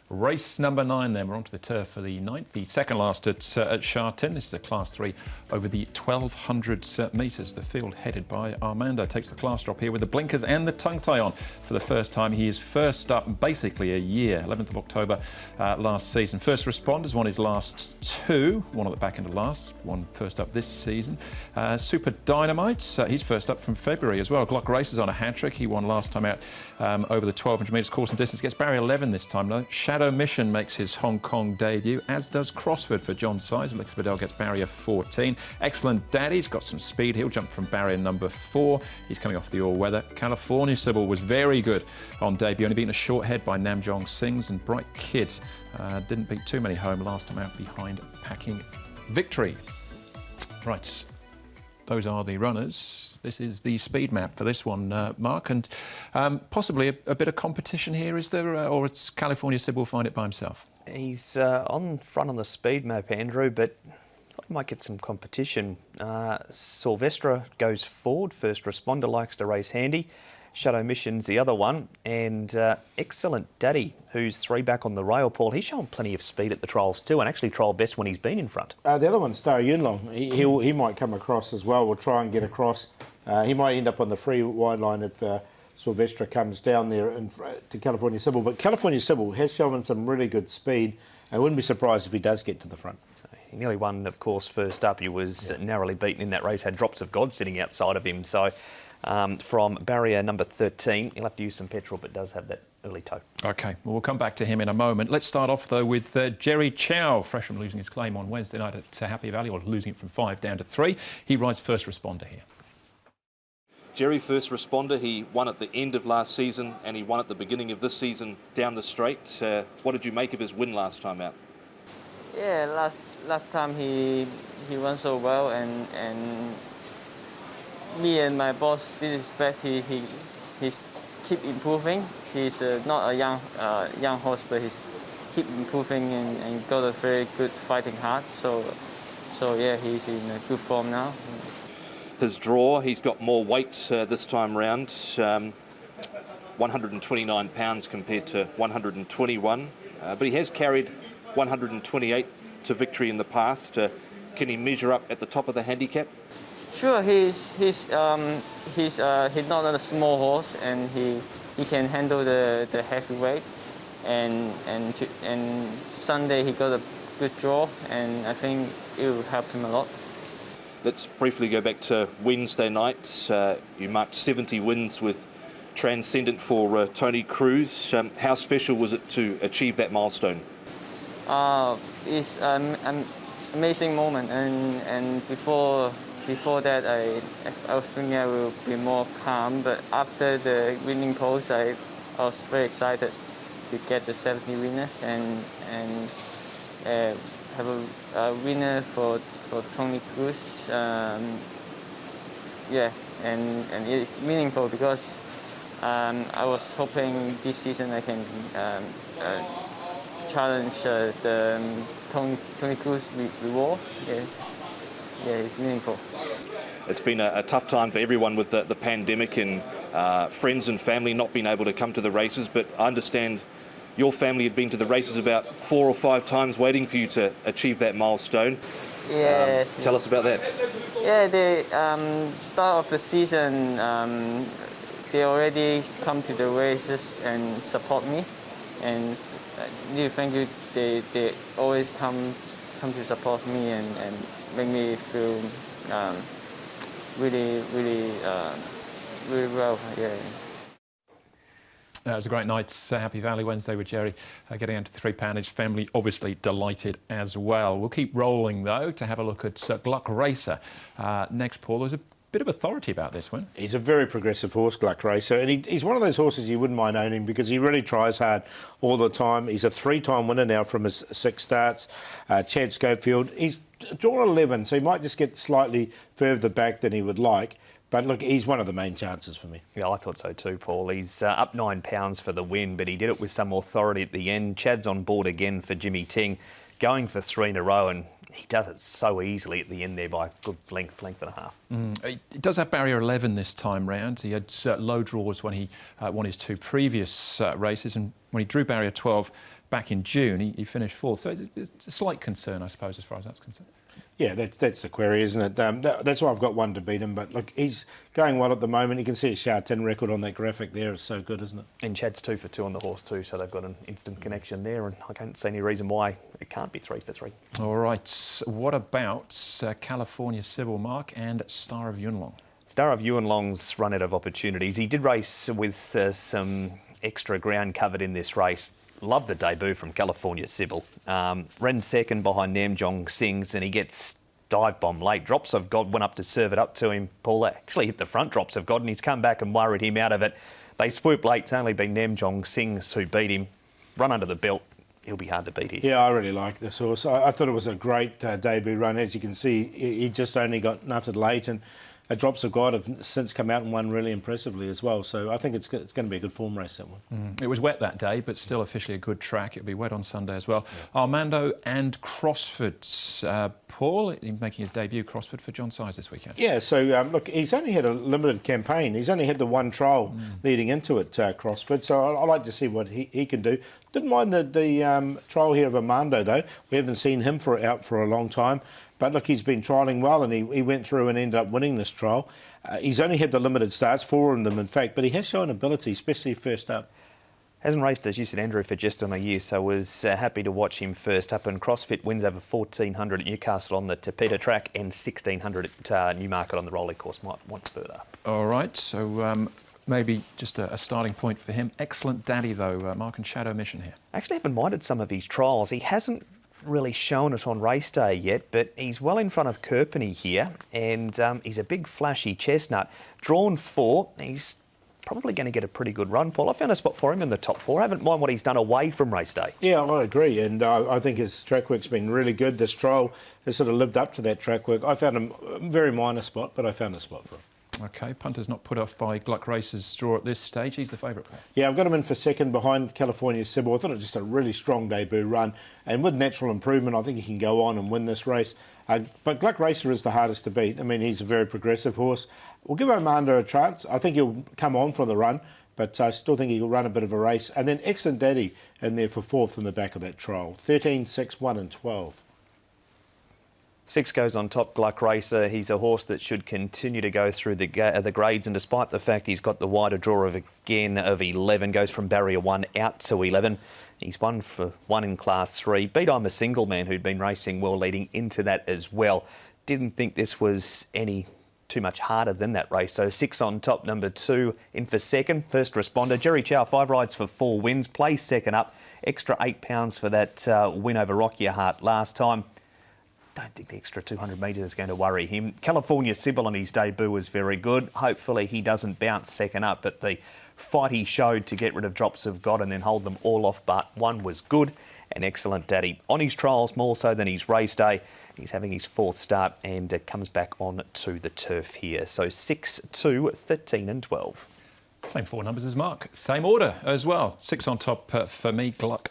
Race number 9 then. We're onto the turf for the 9th, the second last at Sha Tin. This is a Class 3 over the 1,200 metres. The field headed by Armando takes the class drop here with the blinkers and the tongue tie on for the first time. He is first up basically a year, 11th of October last season. First Responders won his last 2, one at the back end of last, one first up this season. Super Dynamites, he's first up from February as well. Glock Races on a hat-trick. He won last time out over the 1,200 metres course and distance. Gets barrier 11 this time though. Shadow Mission makes his Hong Kong debut, as does Crossford for John Size. Alex Vidal gets barrier 14. Excellent Daddy's got some speed. He'll jump from barrier number 4. He's coming off the all-weather. California Sybil was very good on debut, only beaten a short head by Namjong Sings, and Bright Kid didn't beat too many home last time out behind packing victory. Right, those are the runners. This is the speed map for this one, Mark, and possibly a bit of competition here, is there, or it's California Sybil will find it by himself? He's on front on the speed map, Andrew, but I might get some competition. Sylvestra goes forward. First Responder likes to race handy. Shadow Mission's the other one, and Excellent Daddy, who's 3 back on the rail, Paul. He's shown plenty of speed at the trials too, and actually trial best when he's been in front. The other one's Star Yunlong. He might come across as well. We'll try and get across. He might end up on the free wide line if Sylvestra comes down there to California Sybil. But California Sybil has shown some really good speed. I wouldn't be surprised if he does get to the front. So he nearly won, of course, first up. He was narrowly beaten in that race, had Drops of God sitting outside of him. So from barrier number 13, he'll have to use some petrol, but does have that early toe. OK, well, we'll come back to him in a moment. Let's start off, though, with Jerry Chow, fresh from losing his claim on Wednesday night at Happy Valley, or losing it from 5 down to 3. He rides First Responder here. Jerry, First Responder, he won at the end of last season and he won at the beginning of this season down the straight. What did you make of his win last time out? Yeah, last time he won so well, and me and my boss did expect he's keep improving. He's not a young horse, but he's keep improving and got a very good fighting heart. So yeah, he's in a good form now. His draw, he's got more weight this time round, 129 pounds compared to 121, but he has carried 128 to victory in the past. Can he measure up at the top of the handicap? Sure, he's not a small horse, and he can handle the heavyweight, and Sunday he got a good draw, and I think it will help him a lot. Let's briefly go back to Wednesday night. You marked 70 wins with Transcendent for Tony Cruz. How special was it to achieve that milestone? It's an amazing moment, and before that I was thinking I will be more calm, but after the winning post I was very excited to get the 70 winners and have a winner for Tony Cruz. Yeah, and it's meaningful because I was hoping this season I can challenge the Tony Cruz reward. Yes. Yeah, it's meaningful. It's been a tough time for everyone with the pandemic and friends and family not being able to come to the races, but I understand your family had been to the races about 4 or 5 times waiting for you to achieve that milestone. Yes. Tell us about that. Yeah, the start of the season, they already come to the races and support me, and really thank you. They always come to support me and make me feel really well. Yeah. It was a great night, Happy Valley Wednesday with Jerry getting into the £3. His family obviously delighted as well. We'll keep rolling though to have a look at Glock Racer next, Paul. There's a bit of authority about this one. He's a very progressive horse, Glock Racer, and he's one of those horses you wouldn't mind owning because he really tries hard all the time. He's a 3-time winner now from his 6 starts. Chad Schofield, he's drawn 11, so he might just get slightly further back than he would like. But look, he's one of the main chances for me. Yeah, I thought so too, Paul. He's up £9 for the win, but he did it with some authority at the end. Chad's on board again for Jimmy Ting, going for 3 in a row, and he does it so easily at the end there by a good length and a half. He does have barrier 11 this time round. He had low draws when he won his 2 previous races, and when he drew barrier 12 back in June, he finished fourth. So it's a slight concern, I suppose, as far as that's concerned. Yeah, that's the query, isn't it? That's why I've got one to beat him. But look, he's going well at the moment. You can see his Sha Tin record on that graphic there. It's so good, isn't it? And Chad's 2 for 2 on the horse too, so they've got an instant connection there, and I can't see any reason why it can't be 3 for 3. All right. What about California Sybil, Mark, and Star of Yunlong? Star of Yunlong's run out of opportunities. He did race with some extra ground covered in this race. Love the debut from California Sybil. Ran second behind Namjong Singh's, and he gets dive bomb late. Drops of God went up to serve it up to him. Paul actually hit the front Drops of God, and he's come back and worried him out of it. They swoop late. It's only been Namjong Singh's who beat him. Run under the belt. He'll be hard to beat here. Yeah, I really like this horse. I thought it was a great debut run. As you can see, he just only got nutted late, and Drops of God have since come out and won really impressively as well. So I think it's going to be a good form race, that one. It was wet that day, but still officially a good track. It'll be wet on Sunday as well. Yeah. Armando and Crossford. Paul, making his debut, Crossford, for John Size this weekend. Yeah, so look, he's only had a limited campaign. He's only had the one trial leading into it, Crossford. So I like to see what he can do. Didn't mind the trial here of Armando, though. We haven't seen him out for a long time. But look, he's been trialling well, and he went through and ended up winning this trial. He's only had the limited starts, 4 of them in fact, but he has shown ability, especially first up. Hasn't raced, as you said, Andrew, for just on a year, so was happy to watch him first up. And CrossFit wins over 1,400 at Newcastle on the Tapeta track and 1,600 at Newmarket on the Rolling course. Might want further. All right, so maybe just a starting point for him. Excellent daddy, though, Mark, and Shadow Mission here. I actually haven't minded some of his trials. He hasn't really shown it on race day yet, but he's well in front of Kerpenny here, and he's a big flashy chestnut. Drawn 4, he's probably going to get a pretty good run, Paul. I found a spot for him in the top 4. I haven't mind what he's done away from race day. Yeah, I agree, and I think his track work's been really good. This trial has sort of lived up to that track work. I found him a very minor spot, but I found a spot for him. OK, punter's not put off by Gluck Racer's draw at this stage. He's the favourite player. Yeah, I've got him in for second behind California Sybil. I thought it was just a really strong debut run. And with natural improvement, I think he can go on and win this race. But Gluck Racer is the hardest to beat. I mean, he's a very progressive horse. We'll give Armando a chance. I think he'll come on for the run, but I still think he'll run a bit of a race. And then Excellent Daddy in there for 4th in the back of that trial. 13, 6, 1 and 12. 6 goes on top, Gluck Racer. He's a horse that should continue to go through the grades, and despite the fact he's got the wider draw of 11, goes from barrier 1 out to 11. He's 1 for 1 in class 3. Beat I'm a Single Man, who'd been racing well leading into that as well. Didn't think this was too much harder than that race. So 6 on top, number 2 in for second. First responder, Jerry Chow, 5 rides for 4 wins. Plays second up. Extra £8 for that win over Rock Your Heart last time. Don't think the extra 200 metres is going to worry him. California Sybil on his debut was very good. Hopefully he doesn't bounce second up, but the fight he showed to get rid of Drops of God and then hold them all off but one was good. An Excellent Daddy on his trials more so than his race day. He's having his 4th start and comes back on to the turf here. So 6, 2, 13 and 12. Same 4 numbers as Mark. Same order as well. 6 on top for me, Gluck